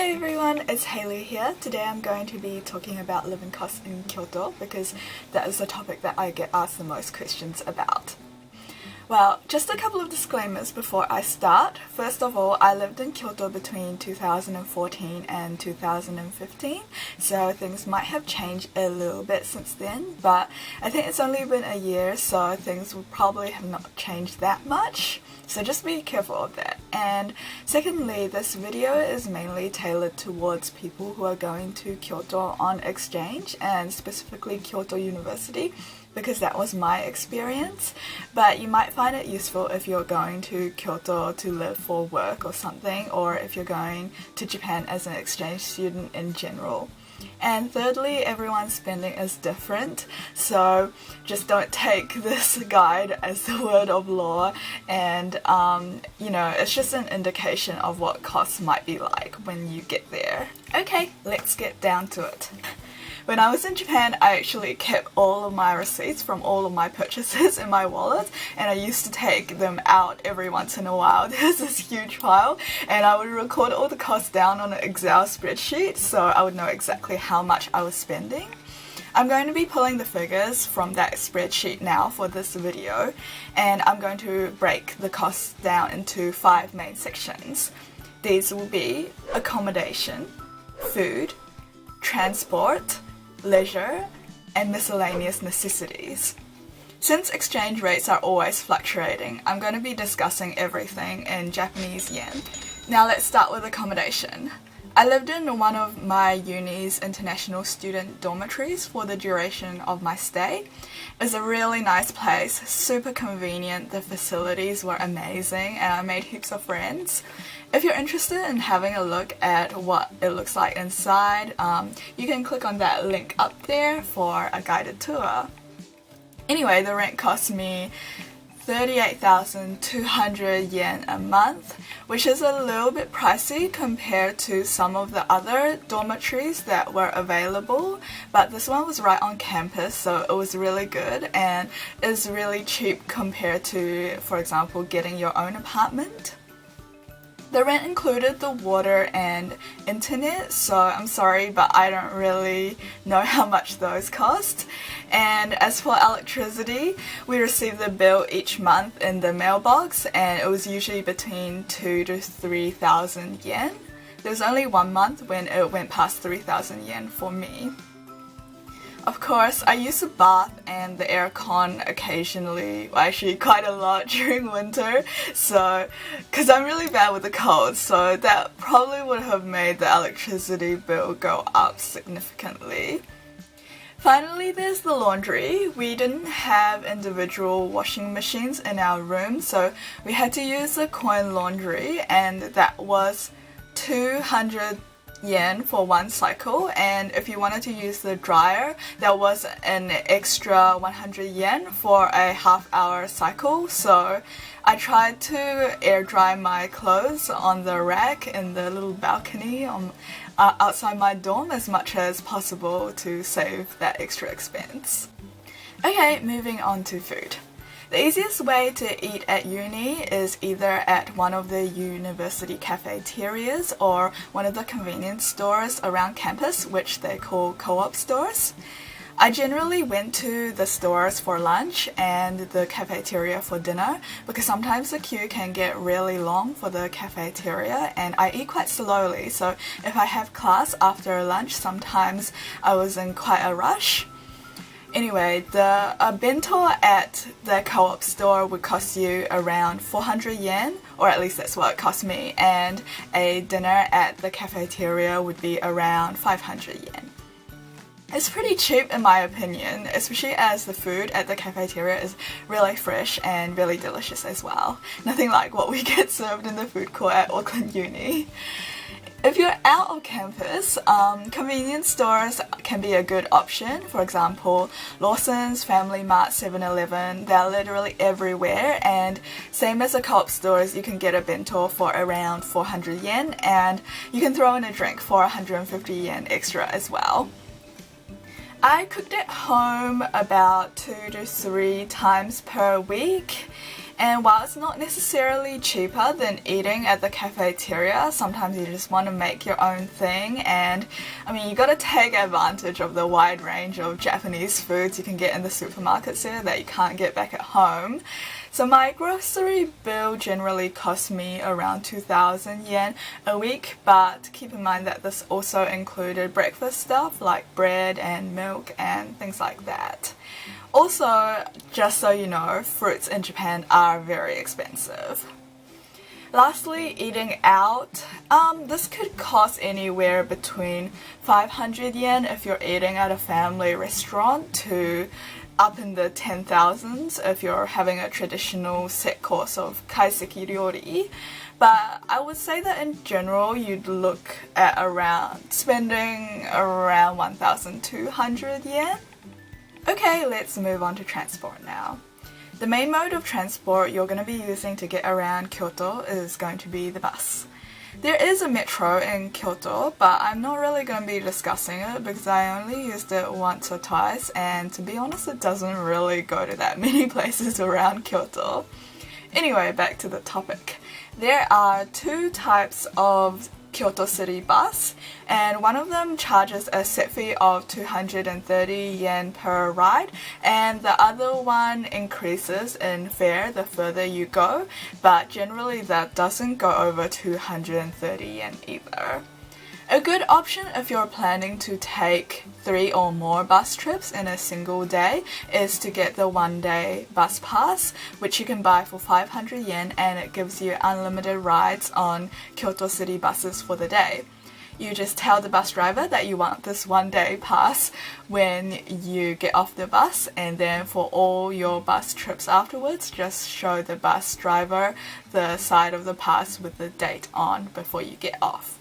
Hi everyone, it's Hayley here. Today I'm going to be talking about living costs in Kyoto because that is the topic that I get asked the most questions about. Well, just a couple of disclaimers before I start. First of all, I lived in Kyoto between 2014 and 2015, so things might have changed a little bit since then, but I think it's only been a year, so things will probably have not changed that much. So just be careful of that. And secondly, this video is mainly tailored towards people who are going to Kyoto on exchange, and specifically Kyoto University, because that was my experience. But you might find it useful if you're going to Kyoto to live for work or something, or if you're going to Japan as an exchange student in general. And thirdly, everyone's spending is different, so just don't take this guide as the word of law, and it's just an indication of what costs might be like when you get there. Okay, let's get down to it. When I was in Japan, I actually kept all of my receipts from all of my purchases in my wallet, and I used to take them out every once in a while. There's this huge pile, and I would record all the costs down on an Excel spreadsheet so I would know exactly how much I was spending. I'm going to be pulling the figures from that spreadsheet now for this video, and I'm going to break the costs down into 5 main sections. These will be accommodation, food, transport, leisure, and miscellaneous necessities. Since exchange rates are always fluctuating, I'm going to be discussing everything in Japanese yen. Now let's start with accommodation. I lived in one of my uni's international student dormitories for the duration of my stay. It was a really nice place, super convenient, the facilities were amazing, and I made heaps of friends. If you're interested in having a look at what it looks like inside, you can click on that link up there for a guided tour. Anyway, the rent cost me 38,200 yen a month, which is a little bit pricey compared to some of the other dormitories that were available, but this one was right on campus, so it was really good and is really cheap compared to, for example, getting your own apartment. The rent included the water and internet, so I'm sorry, but I don't really know how much those cost. And as for electricity, we received the bill each month in the mailbox, and it was usually between 2,000 to 3,000 yen. There was only one month when it went past 3,000 yen for me. Of course, I use a bath and the aircon occasionally, well, actually quite a lot during winter, because I'm really bad with the cold, so that probably would have made the electricity bill go up significantly. Finally, there's the laundry. We didn't have individual washing machines in our room, so we had to use a coin laundry, and that was 200 yen for one cycle, and if you wanted to use the dryer, that was an extra 100 yen for a half-hour cycle. So I tried to air dry my clothes on the rack in the little balcony outside my dorm as much as possible to save that extra expense. Okay, moving on to food. The easiest way to eat at uni is either at one of the university cafeterias or one of the convenience stores around campus, which they call co-op stores. I generally went to the stores for lunch and the cafeteria for dinner because sometimes the queue can get really long for the cafeteria, and I eat quite slowly, so if I have class after lunch, sometimes I was in quite a rush. Anyway, the bento at the co-op store would cost you around 400 yen, or at least that's what it cost me, and a dinner at the cafeteria would be around 500 yen. It's pretty cheap in my opinion, especially as the food at the cafeteria is really fresh and really delicious as well. Nothing like what we get served in the food court at Auckland Uni. If you're out of campus, convenience stores can be a good option. For example, Lawson's, Family Mart, 7-Eleven, they're literally everywhere, and same as the co-op stores, you can get a bento for around 400 yen, and you can throw in a drink for 150 yen extra as well. I cooked at home about 2 to 3 times per week, And while it's not necessarily cheaper than eating at the cafeteria, sometimes you just want to make your own thing, and I mean, you gotta take advantage of the wide range of Japanese foods you can get in the supermarkets here that you can't get back at home. So my grocery bill generally costs me around 2,000 yen a week, but keep in mind that this also included breakfast stuff like bread and milk and things like that. Also, just so you know, fruits in Japan are very expensive. Lastly, eating out. This could cost anywhere between 500 yen if you're eating at a family restaurant to up in the 10,000s if you're having a traditional set course of kaiseki ryori. But I would say that in general you'd look at spending around 1,200 yen. Okay, let's move on to transport now. The main mode of transport you're going to be using to get around Kyoto is going to be the bus. There is a metro in Kyoto, but I'm not really going to be discussing it because I only used it once or twice, and to be honest, it doesn't really go to that many places around Kyoto. Anyway, back to the topic. There are two types of Kyoto City bus, and one of them charges a set fee of 230 yen per ride, and the other one increases in fare the further you go, but generally that doesn't go over 230 yen either. A good option if you're planning to take 3 or more bus trips in a single day is to get the one-day bus pass, which you can buy for 500 yen, and it gives you unlimited rides on Kyoto City buses for the day. You just tell the bus driver that you want this one-day pass when you get off the bus, and then for all your bus trips afterwards, just show the bus driver the side of the pass with the date on before you get off.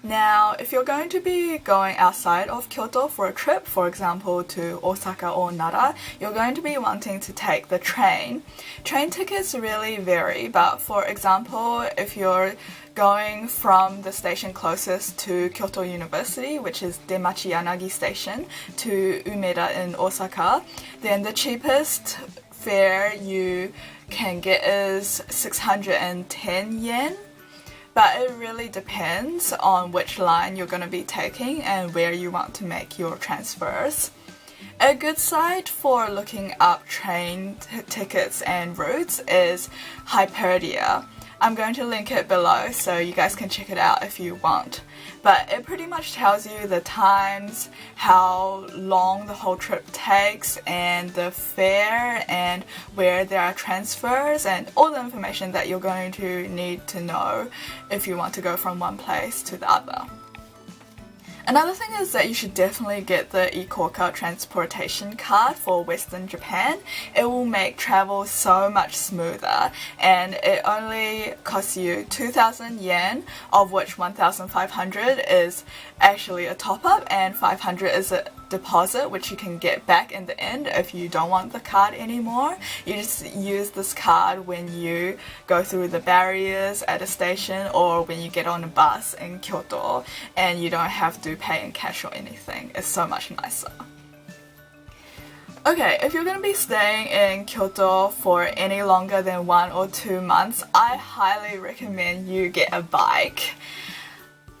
Now, if you're going to be going outside of Kyoto for a trip, for example to Osaka or Nara, you're going to be wanting to take the train. Train tickets really vary, but for example, if you're going from the station closest to Kyoto University, which is Demachi Yanagi Station, to Umeda in Osaka, then the cheapest fare you can get is 610 yen. But it really depends on which line you're going to be taking and where you want to make your transfers. A good site for looking up train tickets and routes is Hyperdia. I'm going to link it below so you guys can check it out if you want. But it pretty much tells you the times, how long the whole trip takes, and the fare, and where there are transfers, and all the information that you're going to need to know if you want to go from one place to the other. Another thing is that you should definitely get the Ikoka transportation card for Western Japan. It will make travel so much smoother, and it only costs you 2,000 yen, of which 1,500 is actually a top-up and 500 is a deposit, which you can get back in the end if you don't want the card anymore. You just use this card when you go through the barriers at a station or when you get on a bus in Kyoto, and you don't have to pay in cash or anything. It's so much nicer. Okay, if you're going to be staying in Kyoto for any longer than 1 or 2 months, I highly recommend you get a bike.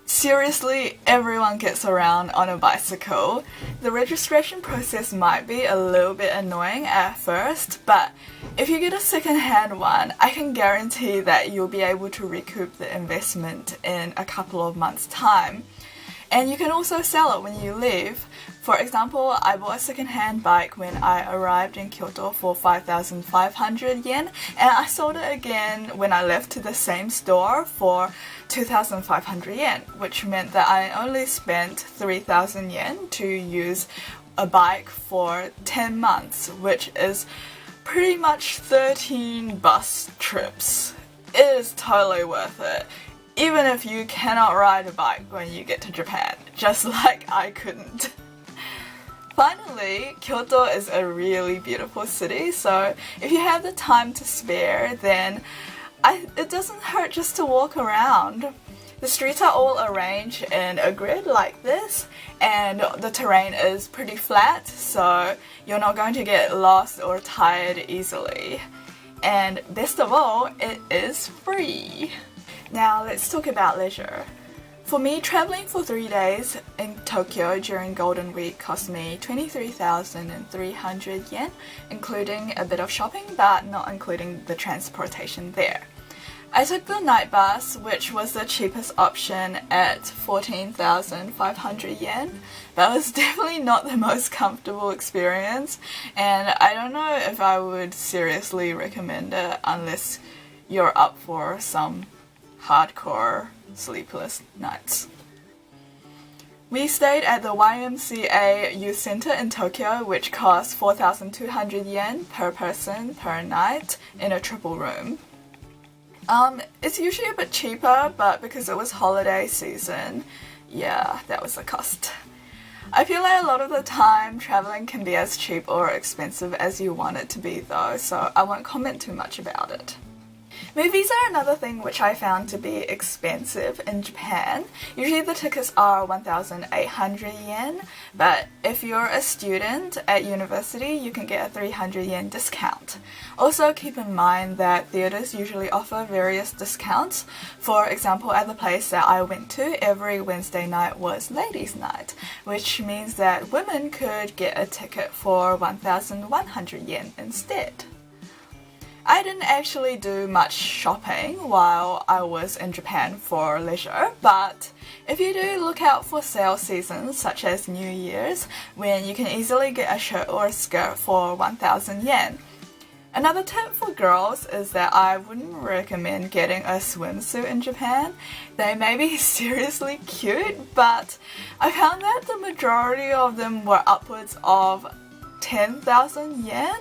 Seriously, everyone gets around on a bicycle. The registration process might be a little bit annoying at first, but if you get a second-hand one, I can guarantee that you'll be able to recoup the investment in a couple of months' time. And you can also sell it when you leave. For example, I bought a second-hand bike when I arrived in Kyoto for 5,500 yen, and I sold it again when I left to the same store for 2,500 yen, which meant that I only spent 3,000 yen to use a bike for 10 months, which is pretty much 13 bus trips. It is totally worth it, even if you cannot ride a bike when you get to Japan, just like I couldn't. Finally, Kyoto is a really beautiful city, so if you have the time to spare, then it doesn't hurt just to walk around. The streets are all arranged in a grid like this, and the terrain is pretty flat, so you're not going to get lost or tired easily. and best of all, it is free. Now let's talk about leisure. For me, traveling for 3 days in Tokyo during Golden Week cost me 23,300 yen, including a bit of shopping, but not including the transportation there. I took the night bus, which was the cheapest option at 14,500 yen, but it was definitely not the most comfortable experience, and I don't know if I would seriously recommend it unless you're up for some hardcore sleepless nights. We stayed at the YMCA Youth Center in Tokyo, which cost 4,200 yen per person per night in a triple room. It's usually a bit cheaper, but because it was holiday season, yeah, that was the cost. I feel like a lot of the time traveling can be as cheap or expensive as you want it to be though, so I won't comment too much about it. Movies are another thing which I found to be expensive in Japan. Usually the tickets are 1,800 yen, but if you're a student at university, you can get a 300 yen discount. Also keep in mind that theatres usually offer various discounts. For example, at the place that I went to, every Wednesday night was ladies' night, which means that women could get a ticket for 1,100 yen instead. I didn't actually do much shopping while I was in Japan for leisure, but if you do, look out for sale seasons such as New Year's, when you can easily get a shirt or a skirt for 1,000 yen. Another tip for girls is that I wouldn't recommend getting a swimsuit in Japan. They may be seriously cute, but I found that the majority of them were upwards of 10,000 yen.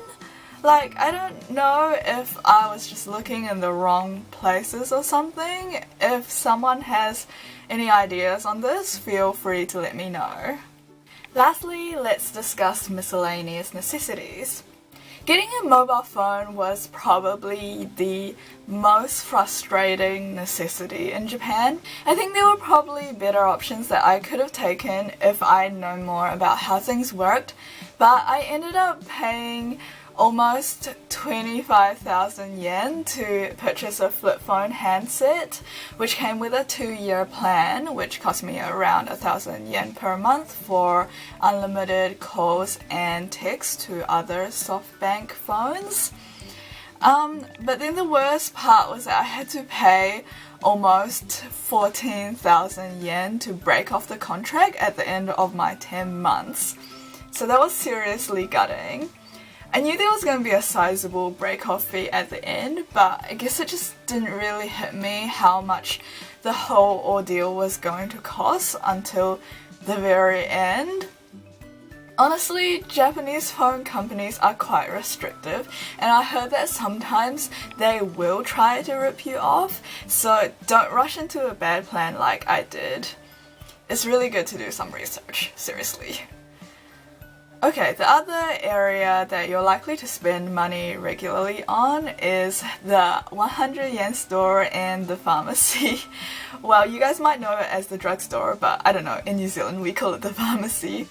Like, I don't know if I was just looking in the wrong places or something. If someone has any ideas on this, feel free to let me know. Lastly, let's discuss miscellaneous necessities. Getting a mobile phone was probably the most frustrating necessity in Japan. I think there were probably better options that I could have taken if I'd known more about how things worked, but I ended up paying almost 25,000 yen to purchase a flip phone handset, which came with a 2-year plan, which cost me around 1,000 yen per month for unlimited calls and texts to other SoftBank phones. But then the worst part was that I had to pay almost 14,000 yen to break off the contract at the end of my 10 months. So that was seriously gutting. I knew there was going to be a sizable break-off fee at the end, but I guess it just didn't really hit me how much the whole ordeal was going to cost until the very end. Honestly, Japanese phone companies are quite restrictive, and I heard that sometimes they will try to rip you off, so don't rush into a bad plan like I did. It's really good to do some research, seriously. Okay, the other area that you're likely to spend money regularly on is the 100 yen store and the pharmacy. Well, you guys might know it as the drugstore, but I don't know, in New Zealand we call it the pharmacy.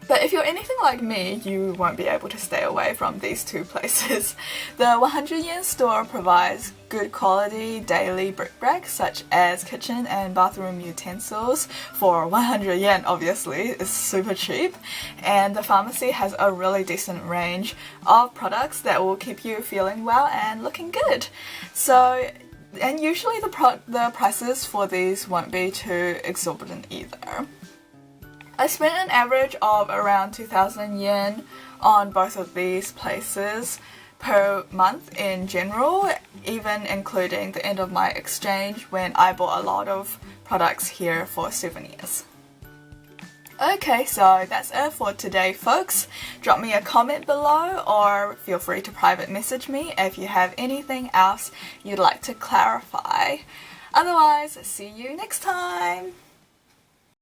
But if you're anything like me, you won't be able to stay away from these two places. The 100 yen store provides good quality daily bric-a-brac such as kitchen and bathroom utensils for 100 yen, obviously. It's super cheap. And the pharmacy has a really decent range of products that will keep you feeling well and looking good. And usually the prices for these won't be too exorbitant either. I spent an average of around 2,000 yen on both of these places per month in general, even including the end of my exchange when I bought a lot of products here for souvenirs. Okay, so that's it for today, folks. Drop me a comment below or feel free to private message me if you have anything else you'd like to clarify. Otherwise, see you next time!